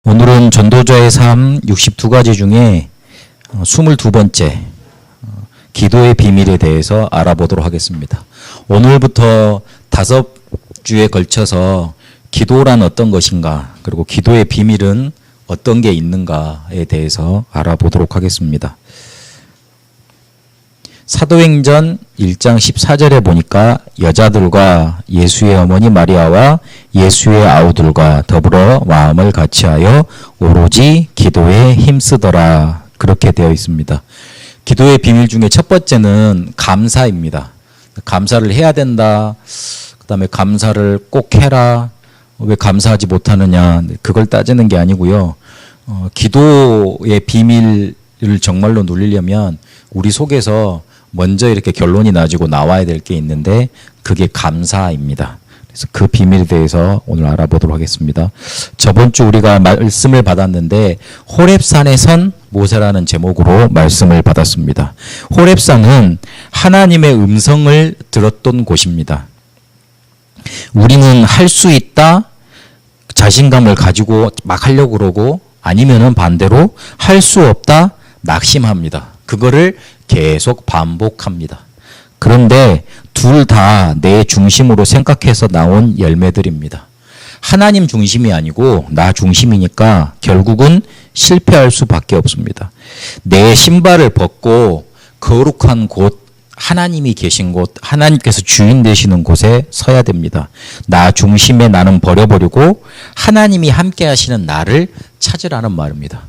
오늘은 전도자의 삶 62가지 중에 22번째 기도의 비밀에 대해서 알아보도록 하겠습니다. 오늘부터 5주에 걸쳐서 기도란 어떤 것인가, 그리고 기도의 비밀은 어떤 게 있는가에 대해서 알아보도록 하겠습니다. 사도행전 1장 14절에 보니까 여자들과 예수의 어머니 마리아와 예수의 아우들과 더불어 마음을 같이하여 오로지 기도에 힘쓰더라, 그렇게 되어 있습니다. 기도의 비밀 중에 첫 번째는 감사입니다. 감사를 해야 된다. 그 다음에 감사를 꼭 해라. 왜 감사하지 못하느냐, 그걸 따지는 게 아니고요. 기도의 비밀을 정말로 누리려면 우리 속에서 먼저 이렇게 결론이 나지고 나와야 될 게 있는데, 그게 감사입니다. 그래서 그 비밀에 대해서 오늘 알아보도록 하겠습니다. 저번 주 우리가 말씀을 받았는데 호렙산에 선 모세라는 제목으로 말씀을 받았습니다. 호렙산은 하나님의 음성을 들었던 곳입니다. 우리는 할 수 있다 자신감을 가지고 막 하려고 그러고, 아니면은 반대로 할 수 없다 낙심합니다. 그거를 계속 반복합니다. 그런데 둘 다 내 중심으로 생각해서 나온 열매들입니다. 하나님 중심이 아니고 나 중심이니까 결국은 실패할 수밖에 없습니다. 내 신발을 벗고 거룩한 곳, 하나님이 계신 곳, 하나님께서 주인 되시는 곳에 서야 됩니다. 나 중심의 나는 버려버리고 하나님이 함께 하시는 나를 찾으라는 말입니다.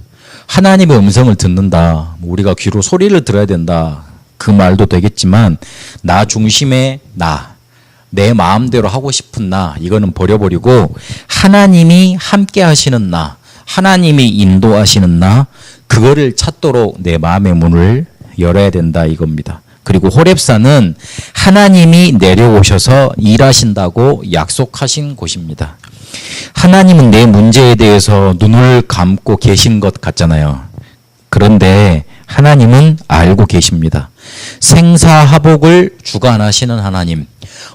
하나님의 음성을 듣는다, 우리가 귀로 소리를 들어야 된다, 그 말도 되겠지만 나 중심의 나, 내 마음대로 하고 싶은 나, 이거는 버려버리고 하나님이 함께 하시는 나, 하나님이 인도하시는 나, 그거를 찾도록 내 마음의 문을 열어야 된다, 이겁니다. 그리고 호렙산은 하나님이 내려오셔서 일하신다고 약속하신 곳입니다. 하나님은 내 문제에 대해서 눈을 감고 계신 것 같잖아요. 그런데 하나님은 알고 계십니다. 생사하복을 주관하시는 하나님,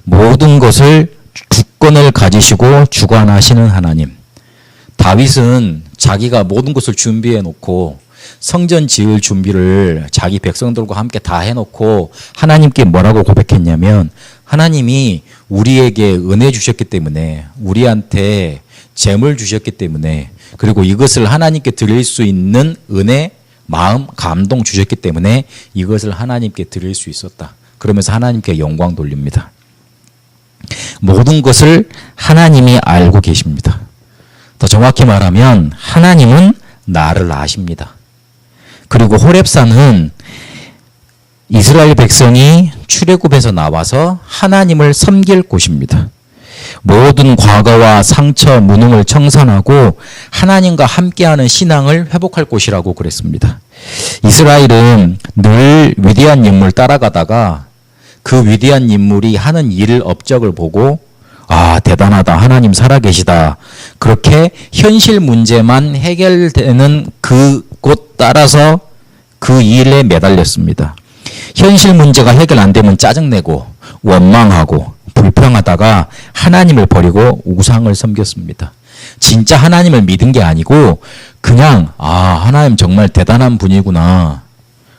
모든 것을 주권을 가지시고 주관하시는 하나님. 다윗은 자기가 모든 것을 준비해 놓고 성전 지을 준비를 자기 백성들과 함께 다 해놓고 하나님께 뭐라고 고백했냐면, 하나님이 우리에게 은혜 주셨기 때문에, 우리한테 재물 주셨기 때문에, 그리고 이것을 하나님께 드릴 수 있는 은혜, 마음, 감동 주셨기 때문에 이것을 하나님께 드릴 수 있었다. 그러면서 하나님께 영광 돌립니다. 모든 것을 하나님이 알고 계십니다. 더 정확히 말하면 하나님은 나를 아십니다. 그리고 호렙산은 이스라엘 백성이 출애굽에서 나와서 하나님을 섬길 곳입니다. 모든 과거와 상처, 무능을 청산하고 하나님과 함께하는 신앙을 회복할 곳이라고 그랬습니다. 이스라엘은 늘 위대한 인물 따라가다가 그 위대한 인물이 하는 일, 업적을 보고 아, 대단하다, 하나님 살아계시다, 그렇게 현실 문제만 해결되는 그곳 따라서 그 일에 매달렸습니다. 현실 문제가 해결 안 되면 짜증내고 원망하고 불평하다가 하나님을 버리고 우상을 섬겼습니다. 진짜 하나님을 믿은 게 아니고 그냥 하나님 정말 대단한 분이구나,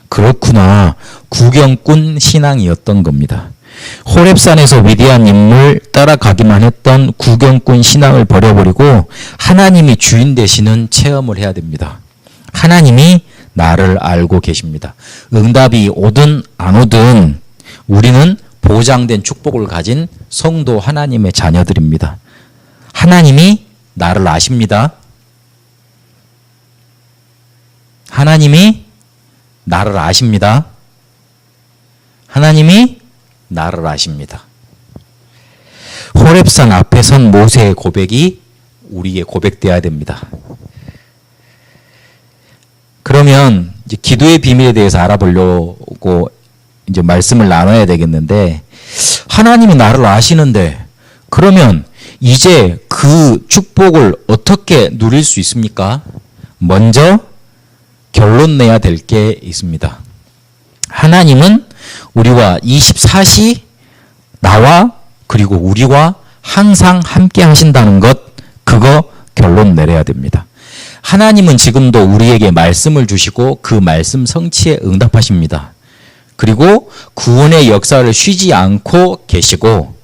그렇구나, 구경꾼 신앙이었던 겁니다. 호렙산에서 위대한 인물 따라가기만 했던 구경꾼 신앙을 버려버리고 하나님이 주인 되시는 체험을 해야 됩니다. 하나님이 나를 알고 계십니다. 응답이 오든 안 오든 우리는 보장된 축복을 가진 성도 하나님의 자녀들입니다. 하나님이 나를 아십니다. 하나님이 나를 아십니다. 하나님이 나를 아십니다. 호렙산 앞에 선 모세의 고백이 우리의 고백되어야 됩니다. 그러면 이제 기도의 비밀에 대해서 알아보려고 이제 말씀을 나눠야 되겠는데, 하나님이 나를 아시는데 그러면 이제 그 축복을 어떻게 누릴 수 있습니까? 먼저 결론 내야 될 게 있습니다. 하나님은 우리와 24시 나와 그리고 우리와 항상 함께 하신다는 것, 그거 결론 내려야 됩니다. 하나님은 지금도 우리에게 말씀을 주시고 그 말씀 성취에 응답하십니다. 그리고 구원의 역사를 쉬지 않고 계시고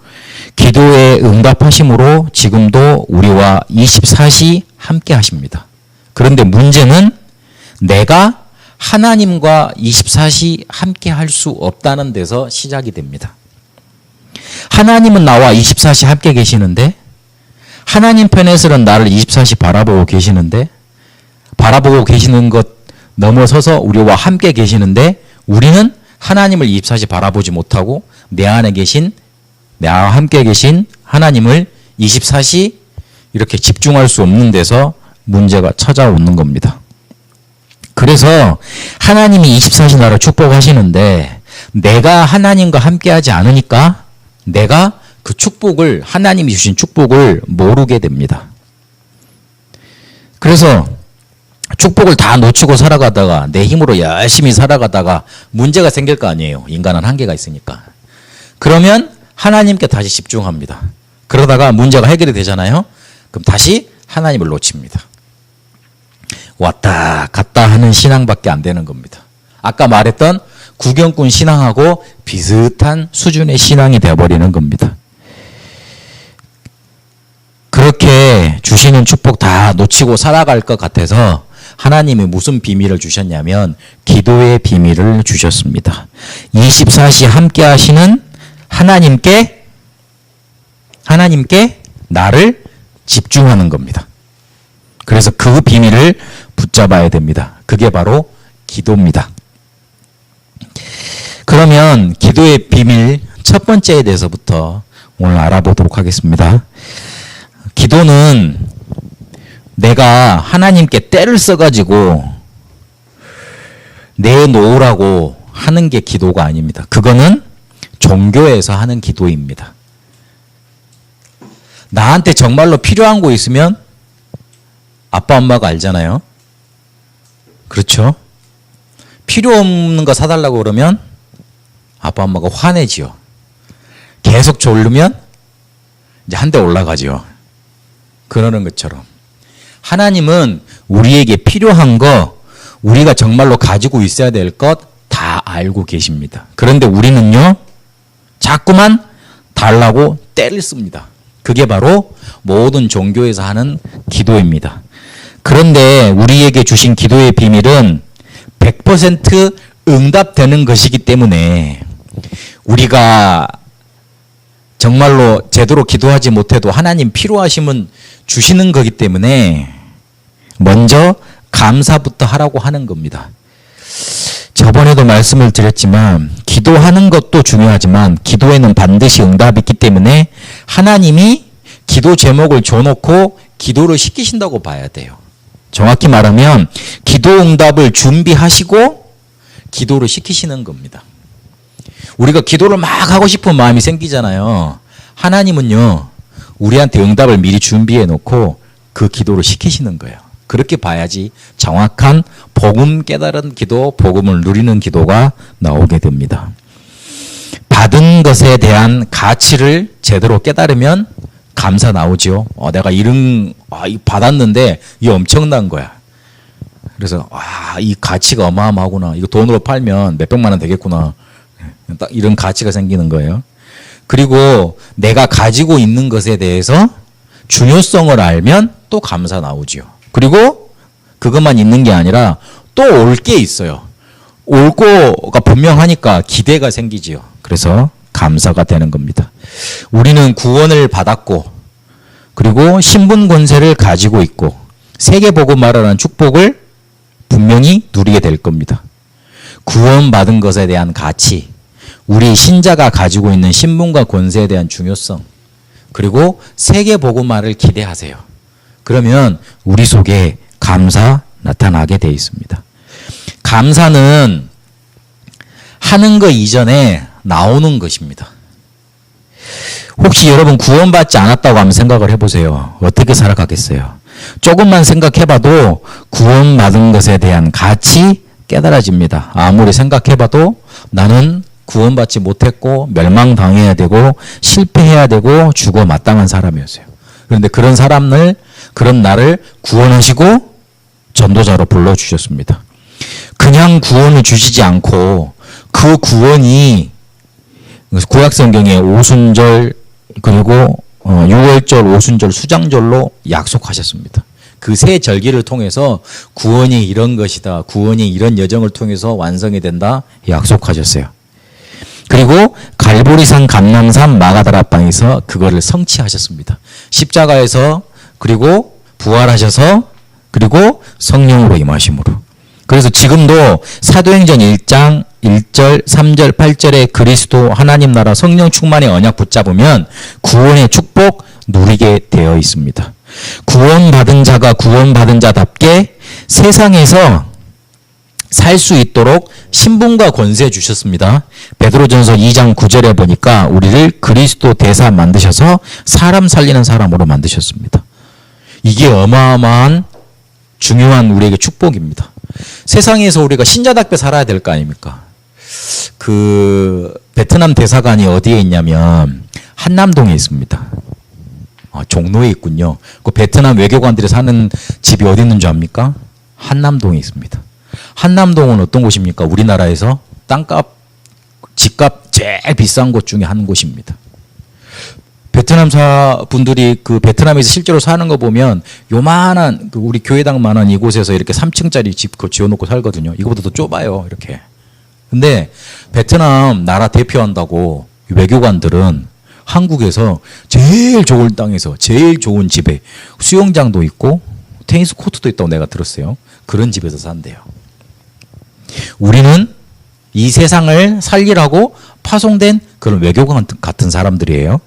기도에 응답하심으로 지금도 우리와 24시 함께 하십니다. 그런데 문제는 내가 하나님과 24시 함께 할 수 없다는 데서 시작이 됩니다. 하나님은 나와 24시 함께 계시는데 하나님 편에서는 나를 24시 바라보고 계시는데 바라보고 계시는 것 넘어서서 우리와 함께 계시는데 우리는 하나님을 24시 바라보지 못하고 내 안에 계신 나와 함께 계신 하나님을 24시 이렇게 집중할 수 없는 데서 문제가 찾아오는 겁니다. 그래서 하나님이 24시 나를 축복하시는데 내가 하나님과 함께하지 않으니까 내가 그 축복을 하나님이 주신 축복을 모르게 됩니다. 그래서 축복을 다 놓치고 살아가다가 내 힘으로 열심히 살아가다가 문제가 생길 거 아니에요. 인간은 한계가 있으니까. 그러면 하나님께 다시 집중합니다. 그러다가 문제가 해결이 되잖아요. 그럼 다시 하나님을 놓칩니다. 왔다 갔다 하는 신앙밖에 안 되는 겁니다. 아까 말했던 구경꾼 신앙하고 비슷한 수준의 신앙이 되어버리는 겁니다. 그렇게 주시는 축복 다 놓치고 살아갈 것 같아서 하나님이 무슨 비밀을 주셨냐면 기도의 비밀을 주셨습니다. 24시 함께 하시는 하나님께 나를 집중하는 겁니다. 그래서 그 비밀을 붙잡아야 됩니다. 그게 바로 기도입니다. 그러면 기도의 비밀 첫 번째에 대해서부터 오늘 알아보도록 하겠습니다. 기도는 내가 하나님께 때를 써가지고 내놓으라고 하는 게 기도가 아닙니다. 그거는 종교에서 하는 기도입니다. 나한테 정말로 필요한 거 있으면 아빠 엄마가 알잖아요. 그렇죠? 필요 없는 거 사달라고 그러면 아빠 엄마가 화내지요. 계속 졸르면 이제 한 대 올라가지요. 그러는 것처럼 하나님은 우리에게 필요한 거 우리가 정말로 가지고 있어야 될 것 다 알고 계십니다. 그런데 우리는요 자꾸만 달라고 때를 씁니다. 그게 바로 모든 종교에서 하는 기도입니다. 그런데 우리에게 주신 기도의 비밀은 100% 응답되는 것이기 때문에 우리가 정말로 제대로 기도하지 못해도 하나님 필요하시면 주시는 거기 때문에 먼저 감사부터 하라고 하는 겁니다. 저번에도 말씀을 드렸지만 기도하는 것도 중요하지만 기도에는 반드시 응답이 있기 때문에 하나님이 기도 제목을 줘놓고 기도를 시키신다고 봐야 돼요. 정확히 말하면 기도 응답을 준비하시고 기도를 시키시는 겁니다. 우리가 기도를 막 하고 싶은 마음이 생기잖아요. 하나님은요 우리한테 응답을 미리 준비해 놓고 그 기도를 시키시는 거예요. 그렇게 봐야지 정확한 복음 깨달은 기도, 복음을 누리는 기도가 나오게 됩니다. 받은 것에 대한 가치를 제대로 깨달으면 감사 나오죠. 내가 이런 받았는데 이 엄청난 거야. 그래서 이 가치가 어마어마하구나. 이거 돈으로 팔면 몇백만 원 되겠구나. 딱 이런 가치가 생기는 거예요. 그리고 내가 가지고 있는 것에 대해서 중요성을 알면 또 감사 나오죠. 그리고 그것만 있는 게 아니라 또 올 게 있어요. 올 거가 분명하니까 기대가 생기지요. 그래서 감사가 되는 겁니다. 우리는 구원을 받았고 그리고 신분 권세를 가지고 있고 세계복음화라는 축복을 분명히 누리게 될 겁니다. 구원받은 것에 대한 가치, 우리 신자가 가지고 있는 신분과 권세에 대한 중요성, 그리고 세계복음화를 기대하세요. 그러면 우리 속에 감사 나타나게 돼 있습니다. 감사는 하는 것 이전에 나오는 것입니다. 혹시 여러분 구원받지 않았다고 하면 생각을 해보세요. 어떻게 살아가겠어요? 조금만 생각해봐도 구원받은 것에 대한 가치 깨달아집니다. 아무리 생각해봐도 나는 구원받지 못했고 멸망당해야 되고 실패해야 되고 죽어 마땅한 사람이었어요. 그런데 그런 나를 구원하시고 전도자로 불러주셨습니다. 그냥 구원을 주시지 않고 그 구원이 구약성경에 오순절 그리고 6월절, 오순절, 수장절로 약속하셨습니다. 그 세 절기를 통해서 구원이 이런 것이다. 구원이 이런 여정을 통해서 완성이 된다. 약속하셨어요. 그리고 갈보리산, 감람산, 마가다락방에서 그거를 성취하셨습니다. 십자가에서 그리고 부활하셔서 그리고 성령으로 임하심으로. 그래서 지금도 사도행전 1장 1절, 3절, 8절에 그리스도 하나님 나라 성령 충만의 언약 붙잡으면 구원의 축복 누리게 되어 있습니다. 구원받은 자가 구원받은 자답게 세상에서 살 수 있도록 신분과 권세 주셨습니다. 베드로전서 2장 9절에 보니까 우리를 그리스도 대사 만드셔서 사람 살리는 사람으로 만드셨습니다. 이게 어마어마한 중요한 우리에게 축복입니다. 세상에서 우리가 신자답게 살아야 될 거 아닙니까? 그 베트남 대사관이 어디에 있냐면 한남동에 있습니다. 종로에 있군요. 그 베트남 외교관들이 사는 집이 어디 있는 줄 압니까? 한남동에 있습니다. 한남동은 어떤 곳입니까? 우리나라에서 땅값, 집값 제일 비싼 곳 중에 한 곳입니다. 베트남 분들이 그 베트남에서 실제로 사는 거 보면 요만한 그 우리 교회당만한 이곳에서 이렇게 3층짜리 집 지어놓고 살거든요. 이거보다 더 좁아요. 이렇게. 근데 베트남 나라 대표한다고 외교관들은 한국에서 제일 좋은 땅에서 제일 좋은 집에 수영장도 있고 테니스 코트도 있다고 내가 들었어요. 그런 집에서 산대요. 우리는 이 세상을 살리라고 파송된 그런 외교관 같은 사람들이에요.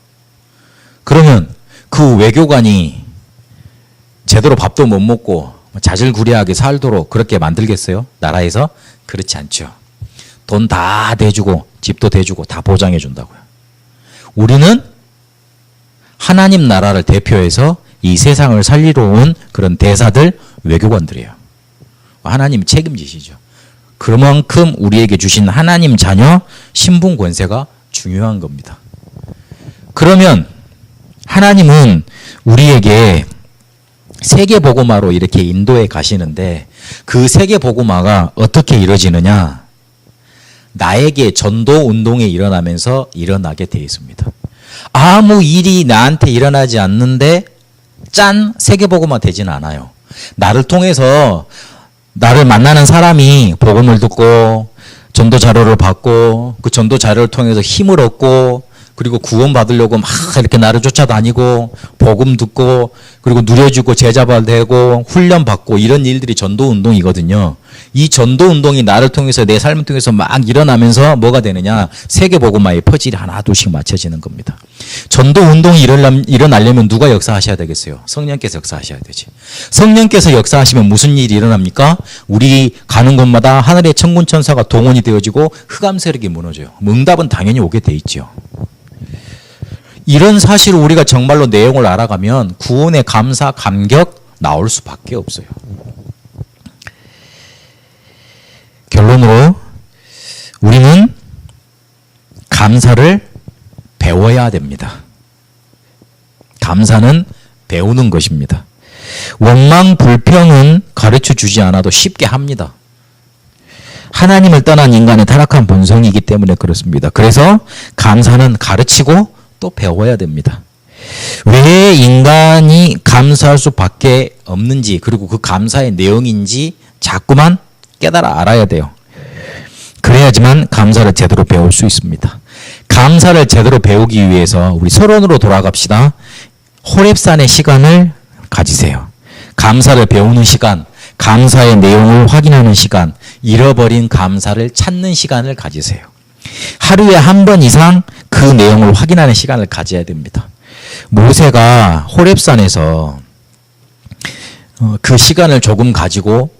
그러면 그 외교관이 제대로 밥도 못 먹고 자질구레하게 살도록 그렇게 만들겠어요? 나라에서? 그렇지 않죠. 돈 다 대주고 집도 대주고 다 보장해 준다고요. 우리는 하나님 나라를 대표해서 이 세상을 살리러 온 그런 대사들, 외교관들이에요. 하나님이 책임지시죠. 그만큼 우리에게 주신 하나님 자녀 신분 권세가 중요한 겁니다. 그러면 하나님은 우리에게 세계복음화로 이렇게 인도해 가시는데 그 세계복음화가 어떻게 이루어지느냐? 나에게 전도 운동이 일어나면서 일어나게 되어 있습니다. 아무 일이 나한테 일어나지 않는데 짠! 세계복음화 되진 않아요. 나를 통해서 나를 만나는 사람이 복음을 듣고 전도 자료를 받고 그 전도 자료를 통해서 힘을 얻고 그리고 구원 받으려고 막 이렇게 나를 쫓아다니고 복음 듣고 그리고 누려주고 제자받고 훈련 받고 이런 일들이 전도 운동이거든요. 이 전도 운동이 나를 통해서 내 삶을 통해서 막 일어나면서 뭐가 되느냐? 세계 복음화의 퍼즐이 하나 둘씩 맞춰지는 겁니다. 전도 운동이 일어나려면 누가 역사하셔야 되겠어요? 성령께서 역사하셔야 되지. 성령께서 역사하시면 무슨 일이 일어납니까? 우리 가는 곳마다 하늘의 천군 천사가 동원이 되어지고 흑암 세력이 무너져요. 응답은 당연히 오게 돼 있죠. 이런 사실을 우리가 정말로 내용을 알아가면 구원의 감사, 감격 나올 수밖에 없어요. 결론으로 우리는 감사를 배워야 됩니다. 감사는 배우는 것입니다. 원망, 불평은 가르쳐 주지 않아도 쉽게 합니다. 하나님을 떠난 인간의 타락한 본성이기 때문에 그렇습니다. 그래서 감사는 가르치고 또 배워야 됩니다. 왜 인간이 감사할 수밖에 없는지 그리고 그 감사의 내용인지 자꾸만 깨달아 알아야 돼요. 그래야지만 감사를 제대로 배울 수 있습니다. 감사를 제대로 배우기 위해서 우리 서론으로 돌아갑시다. 호렙산의 시간을 가지세요. 감사를 배우는 시간, 감사의 내용을 확인하는 시간, 잃어버린 감사를 찾는 시간을 가지세요. 하루에 한 번 이상 그 내용을 확인하는 시간을 가져야 됩니다. 모세가 호렙산에서 그 시간을 조금 가지고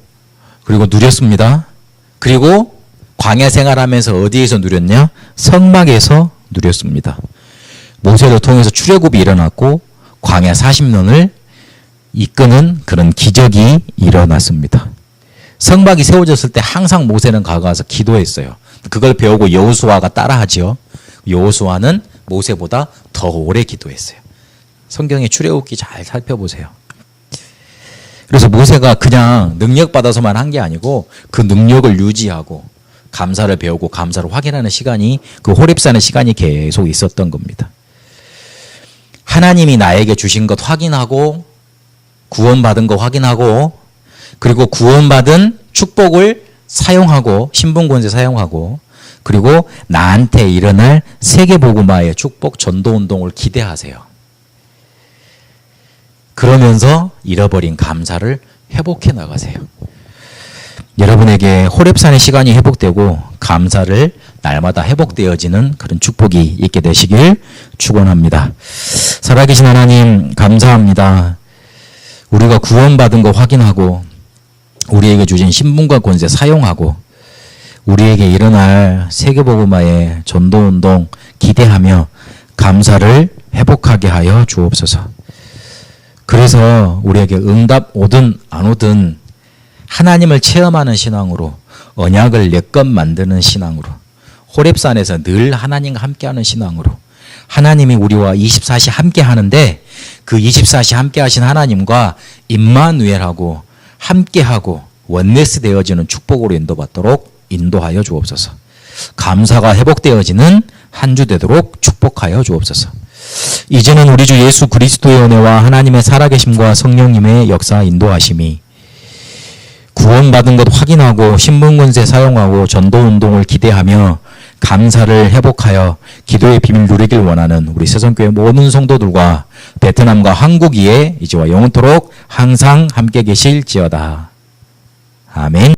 그리고 누렸습니다. 그리고 광야 생활하면서 어디에서 누렸냐? 성막에서 누렸습니다. 모세를 통해서 출애굽이 일어났고 광야 40년을 이끄는 그런 기적이 일어났습니다. 성막이 세워졌을 때 항상 모세는 가서 기도했어요. 그걸 배우고 여호수아가 따라하죠. 여호수아는 모세보다 더 오래 기도했어요. 성경의 출애굽기 잘 살펴보세요. 그래서 모세가 그냥 능력 받아서만 한 게 아니고 그 능력을 유지하고 감사를 배우고 감사를 확인하는 시간이 그 호렙산의 시간이 계속 있었던 겁니다. 하나님이 나에게 주신 것 확인하고 구원받은 거 확인하고 그리고 구원받은 축복을 사용하고 신분권세 사용하고 그리고 나한테 일어날 세계복음화의 축복 전도운동을 기대하세요. 그러면서 잃어버린 감사를 회복해 나가세요. 여러분에게 호렙산의 시간이 회복되고 감사를 날마다 회복되어지는 그런 축복이 있게 되시길 축원합니다. 살아계신 하나님 감사합니다. 우리가 구원받은 거 확인하고 우리에게 주신 신분과 권세 사용하고 우리에게 일어날 세계복음화의 전도운동 기대하며 감사를 회복하게 하여 주옵소서. 그래서 우리에게 응답 오든 안 오든 하나님을 체험하는 신앙으로 언약을 내 것 만드는 신앙으로 호렙산에서 늘 하나님과 함께하는 신앙으로 하나님이 우리와 24시 함께 하는데 그 24시 함께 하신 하나님과 임마누엘하고 함께하고 원네스 되어지는 축복으로 인도받도록 인도하여 주옵소서. 감사가 회복되어지는 한 주 되도록 축복하여 주옵소서. 이제는 우리 주 예수 그리스도의 은혜와 하나님의 살아계심과 성령님의 역사 인도하심이 구원받은 것 확인하고 신분권세 사용하고 전도운동을 기대하며 감사를 회복하여 기도의 비밀 누리길 원하는 우리 새성교회 모든 성도들과 베트남과 한국 위에 이제와 영원토록 항상 함께 계실지어다. 아멘.